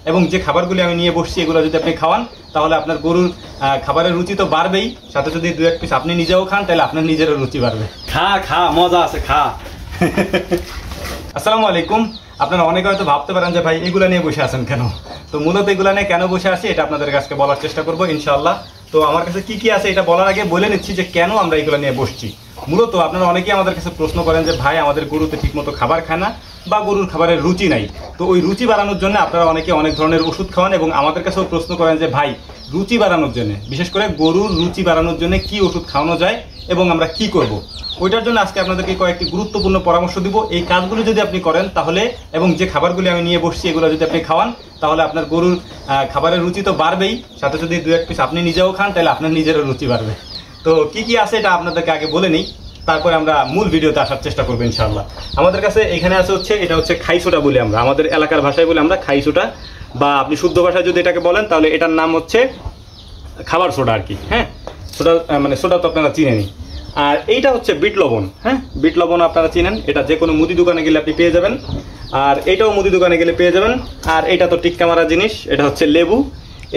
এবং যে খাবারগুলি আমি নিয়ে বসছি এগুলো যদি আপনি খাওয়ান তাহলে আপনার গরুর খাবারের রুচি তো বাড়বেই, সাথে যদি 2-1 পিস আপনি নিজেও খান তাহলে আপনার নিজেরও রুচি বাড়বে। খা মজা আছে, খা। আসসালামু আলাইকুম। আপনারা অনেকে হয়তো ভাবতে পারেন যে ভাই এগুলো নিয়ে বসে আছেন কেন, তো মূলত এগুলো নিয়ে কেন বসে আছি এটা আপনাদের কাছে বলার চেষ্টা করবো ইনশাআল্লাহ। তো আমার কাছে কি আছে এটা বলার আগে বলে নিচ্ছি যে কেন আমরা এগুলো নিয়ে বসছি। মূলত আপনারা অনেকেই আমাদের কাছে প্রশ্ন করেন যে ভাই আমাদের গরুতে ঠিকমতো খাবার খায় না বা গরুর খাবারের রুচি নাই, তো ওই রুচি বাড়ানোর জন্য আপনারা অনেকে অনেক ধরনের ওষুধ খাওয়ান এবং আমাদের কাছেও প্রশ্ন করেন যে ভাই রুচি বাড়ানোর জন্য, বিশেষ করে গরুর রুচি বাড়ানোর জন্য কি ওষুধ খাওয়ানো যায় এবং আমরা কি করব। ওইটার জন্য আজকে আপনাদেরকে কয়েকটি গুরুত্বপূর্ণ পরামর্শ দিব। এই কাজগুলো যদি আপনি করেন তাহলে, এবং যে খাবারগুলি আমি নিয়ে বসছি এগুলো যদি আপনি খাওয়ান তাহলে আপনার গরুর খাবারের রুচি তো বাড়বেই, সাথে যদি 2-1 পিস আপনি নিজেও খান তাহলে আপনার নিজেরও রুচি বাড়বে। তো কি আছে এটা আপনাদেরকে আগে বলে নিই, তারপরে আমরা মূল ভিডিওতে আসার চেষ্টা করবো ইনশাআল্লাহ। আমাদের কাছে এখানে আছে এটা হচ্ছে খাইসোটা বলি আমরা, আমাদের এলাকার ভাষায় বলি আমরা খাইসোটা, বা আপনি শুদ্ধ ভাষায় যদি এটাকে বলেন তাহলে এটার নাম হচ্ছে খাবার সোডা আর কি। হ্যাঁ, সোডা মানে সোডা তো আপনারা চিনেনই। আর এইটা হচ্ছে বিট লবণ। হ্যাঁ, বিট লবণ আপনারা চিনেন, এটা যে কোনো মুদি দোকানে গেলে আপনি পেয়ে যাবেন, আর এটাও মুদি দোকানে গেলে পেয়ে যাবেন। আর এটা তো টিক্কা মারা জিনিস, এটা হচ্ছে লেবু।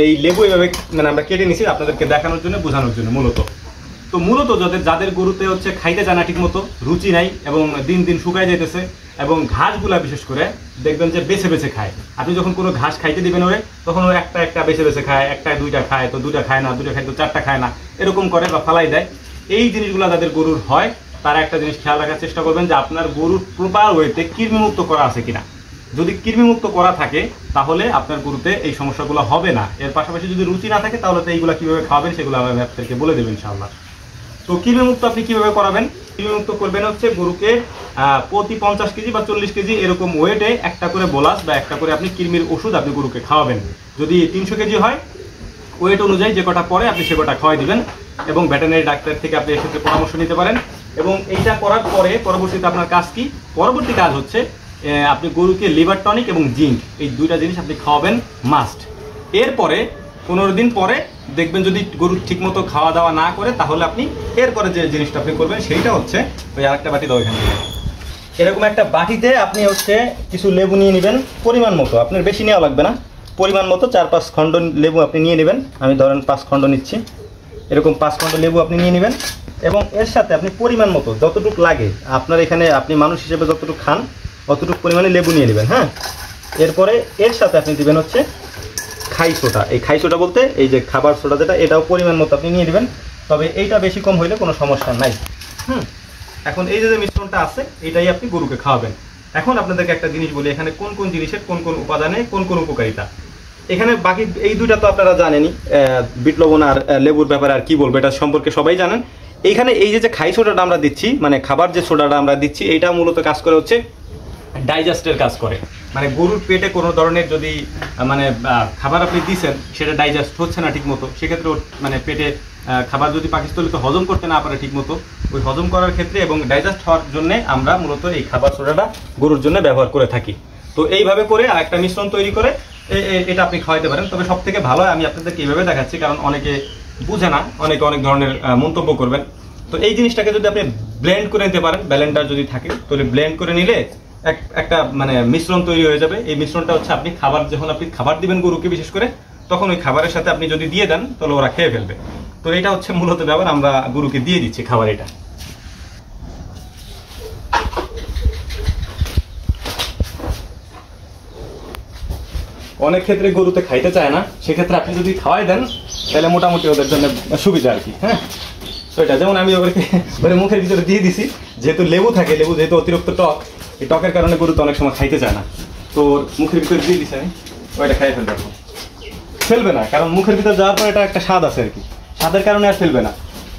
এই লেবু এভাবে মানে আমরা কেটে নিছি আপনাদেরকে দেখানোর জন্য, বোঝানোর জন্য মূলত যাদের গরুতে হচ্ছে খাইতে চায় না ঠিক মতো, রুচি নাই এবং দিন দিন শুকায় যেতেছে, এবং ঘাসগুলা বিশেষ করে দেখবেন যে বেছে বেছে খায়। আপনি যখন কোনো ঘাস খাইতে দিবেন ওরে, তখন ও একটা বেছে বেছে খায়, 1-2টা খায়, তো 2টা খায় না, 2টা খায় তো 4টা খায় না, এরকম করে বা ফালাই দেয়। এই জিনিসগুলো যাদের গরুর হয় তারা একটা জিনিস খেয়াল রাখার চেষ্টা করবেন যে আপনার গরুর প্রপার ওয়েতে কৃমিমুক্ত করা আছে কিনা। যদি কৃমিমুক্ত করা থাকে তাহলে আপনার গরুতে এই সমস্যাগুলো হবে না। এর পাশাপাশি যদি রুচি না থাকে তাহলে তো এইগুলো কীভাবে খাওয়াবেন সেগুলো আমি আপনাদেরকে বলে দেবেন ইনশাআল্লাহ। তো কৃমিমুক্ত আপনি কীভাবে করাবেন? কৃমিমুক্ত করবেন হচ্ছে গরুকে প্রতি 50 কেজি বা 40 কেজি এরকম ওয়েটে একটা করে বোলাস বা একটা করে আপনি কৃমির ওষুধ আপনি গরুকে খাওয়াবেন। যদি 300 কেজি হয় ওয়েট অনুযায়ী যে কটা পরে আপনি সে কটা খাওয়াই দিবেন, এবং ভেটেরিনারি ডাক্তার থেকে আপনি এক্ষেত্রে পরামর্শ নিতে পারেন। এবং এইটা করার পরে পরবর্তীতে আপনার কাজ কি? পরবর্তী কাজ হচ্ছে আপনি গরুকে লিভার টনিক এবং জিঙ্ক, এই 2টা জিনিস আপনি খাওয়াবেন মাস্ট। এরপরে 15 দিন পরে দেখবেন যদি গরু ঠিকমতো খাওয়া দাওয়া না করে তাহলে আপনি এরপরে যে জিনিসটা আপনি করবেন সেইটা হচ্ছে ওই আরেকটা বাটি দাও এখানে, এরকম একটা বাটিতে আপনি হচ্ছে কিছু লেবু নিয়ে নেবেন পরিমাণ মতো, আপনার বেশি নেওয়া লাগবে না, পরিমাণ মতো 4-5 খণ্ড লেবু আপনি নিয়ে নেবেন। আমি ধরেন 5 খণ্ড নিচ্ছি, এরকম 5 খণ্ড লেবু আপনি নিয়ে নেবেন, এবং এর সাথে আপনি পরিমাণ মতো যতটুকু লাগে আপনার এখানে আপনি মানুষ হিসেবে যতটুকু খান অতটুকু পরিমাণে লেবু নিয়ে নেবেন। হ্যাঁ, এরপরে এর সাথে আপনি দেবেন হচ্ছে খাইসোটা। এই খাইসোটা বলতে এই যে খাবার সোডা যেটা, এটাও পরিমাণ মতো আপনি নিয়ে নেবেন, তবে এইটা বেশি কম হইলে কোনো সমস্যা নাই। এখন এই যে মিশ্রণটা আছে এটাই আপনি গরুকে খাওয়াবেন। এখন আপনাদেরকে একটা জিনিস বলি, এখানে কোন কোন জিনিসের কোন কোন উপাদানে কোন কোন উপকারিতা। এখানে বাকি এই 2টা তো আপনারা জানেনই, বিট লবণ আর লেবুর ব্যাপারে আর কি বলবো, এটা সম্পর্কে সবাই জানেন। এইখানে এই যে খাই সোডাটা আমরা দিচ্ছি, মানে খাবার যে সোডাটা আমরা দিচ্ছি, এইটা মূলত কাজ করে হচ্ছে ডাইজেস্টের কাজ করে। মানে গরুর পেটে কোনো ধরনের যদি মানে খাবার আপনি দিচ্ছেন সেটা ডাইজেস্ট হচ্ছে না ঠিক মতো, সেক্ষেত্রে মানে পেটে খাবার যদি পাকস্থলিতে হজম করতে না পারে ঠিক মতো, ওই হজম করার ক্ষেত্রে এবং ডাইজেস্ট হওয়ার জন্য আমরা মূলত এই খাবার সোডাটা গরুর জন্য ব্যবহার করে থাকি। তো এইভাবে করে একটা মিশ্রণ তৈরি করে এটা আপনি খাওয়াইতে পারেন। তবে সব থেকে ভালো আমি আপনাদেরকে এইভাবে দেখাচ্ছি, কারণ অনেকে বুঝে না, অনেকে অনেক ধরনের মন্তব্য করবেন। তো এই জিনিসটাকে যদি আপনি ব্লেন্ড করে নিতে পারেন, ব্লেন্ডার যদি থাকে তাহলে ব্লেন্ড করে নিলে একটা মানে মিশ্রণ তৈরি হয়ে যাবে। এই মিশ্রণটা হচ্ছে আপনি যখন আপনি খাবার দিবেন গরুকে বিশেষ করে, তখন ওই খাবারের সাথে আপনি যদি দিয়ে দেন তাহলে ওরা খেয়ে ফেলবে। তো এটা হচ্ছে মূলত ব্যাপার, আমরা গরুকে দিয়ে দিচ্ছি খাবার। এটা অনেক ক্ষেত্রে গরুতে খাইতে চায় না, সেক্ষেত্রে আপনি যদি খাওয়াই দেন তাহলে মোটামুটি ওদের জন্য সুবিধা আর কি। হ্যাঁ, তো এটা যেমন আমি ওরে মুখের ভিতরে দিয়ে দিছি, যেহেতু লেবু থাকে, লেবু যেহেতু অতিরিক্ত টক, এই টকের কারণে গরু তো অনেক সময় খাইতে চায় না, তো মুখের ভিতরে দিয়ে দিছে আমি, ওইটা খাই ফেলবে না, কারণ মুখের ভিতরে যাওয়ার পর এটা একটা স্বাদ আছে আর কি, স্বাদের কারণে আর ফেলবে না।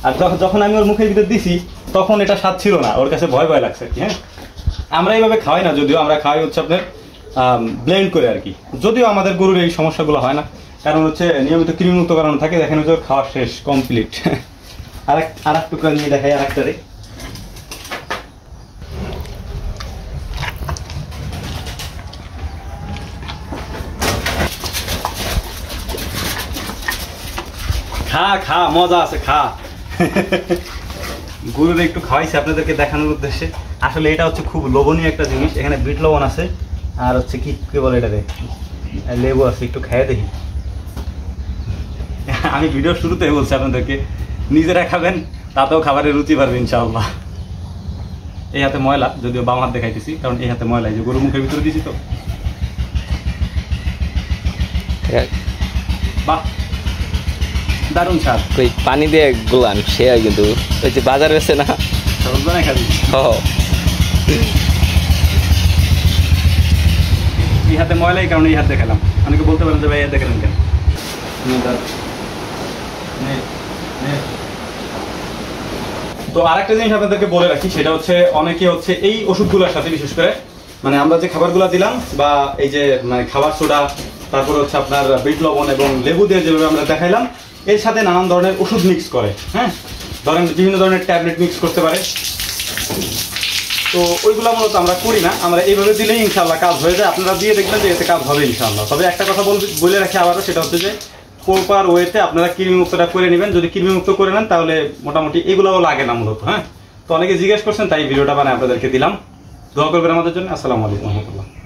আর যখন আমি ওর মুখের ভিতরে দিছি তখন এটা স্বাদ ছিল না, ওর কাছে ভয় লাগছে আর কি। হ্যাঁ, আমরা এইভাবে খাওয়াই না, যদিও আমরা খাওয়াই হচ্ছে আপনার ব্লেন্ড করে আর কি। যদিও আমাদের গরুর এই সমস্যাগুলো হয় না, কারণ হচ্ছে নিয়মিত কৃমিমুক্ত করানো থাকে। দেখেন হচ্ছে খাওয়া শেষ কমপ্লিট। আর একটু করে নিয়ে দেখাই আরেকটারে। খা মজা আছে, খা। গরুর একটু খাওয়াইছি আপনাদেরকে দেখানোর উদ্দেশ্যে। আসলে এটা হচ্ছে খুব লোভনীয় একটা জিনিস। এখানে বিট লবণ আছে, আর হচ্ছে কি বলে এটারে লেবু আছে, একটু খেয়ে দেখি। আমি ভিডিও শুরুতে বলছি আপনাদেরকে নিজেরা খাবেন, তাতেও খাবারের রুচি পারবে ইনশাআল্লাহ। এই হাতে ময়লা, যদিও বাম হাত দেখাইতেছি, কারণ এই হাতে ময়লা, এই যে গরু মুখের ভিতরে দিছি তো। বাহ, দারুণ স্বাদ। ওই পানি দিয়ে গোলান সে কিন্তু ওই যে বাজারে আছে না, সরজনে খাবি। এই হাতে ময়লা, এই কারণে এই হাত দেখালাম। অনেকে বলতে পারেন যে ভাই এই হাত দেখালেন কেন। তো আরেকটা জিনিস আপনাদেরকে বলে রাখি, সেটা হচ্ছে অনেকে হচ্ছে এই ওষুধগুলোর সাথে, বিশেষ করে মানে আমরা যে খাবারগুলো দিলাম বা এই যে মানে খাবার সোডা, তারপরে হচ্ছে আপনার বিট লবণ এবং লেবু দিয়ে যেভাবে আমরা দেখাইলাম, এর সাথে নানান ধরনের ওষুধ মিক্স করে। হ্যাঁ, ধরেন বিভিন্ন ধরনের ট্যাবলেট মিক্স করতে পারে। তো ওইগুলো মূলত আমরা করি না, আমরা এইভাবে দিলেই ইনশাআল্লাহ কাজ হয়ে যায়। আপনারা দিয়ে দেখবেন যে এতে কাজ হবে ইনশাআল্লাহ। তবে একটা কথা বলে রাখি আবারও, সেটা হচ্ছে যে প্রপার ওয়েতে আপনারা কৃমিমুক্তটা করে নেবেন। যদি কৃমিমুক্ত করে নেন তাহলে মোটামুটি এগুলোও লাগে না মূলত। হ্যাঁ, তো অনেকে জিজ্ঞেস করছেন, তাই ভিডিওটা বানায় আপনাদেরকে দিলাম। দোয়া করবেন আমাদের জন্য। আসসালামু আলাইকুম ওয়া রাহমাতুল্লাহ।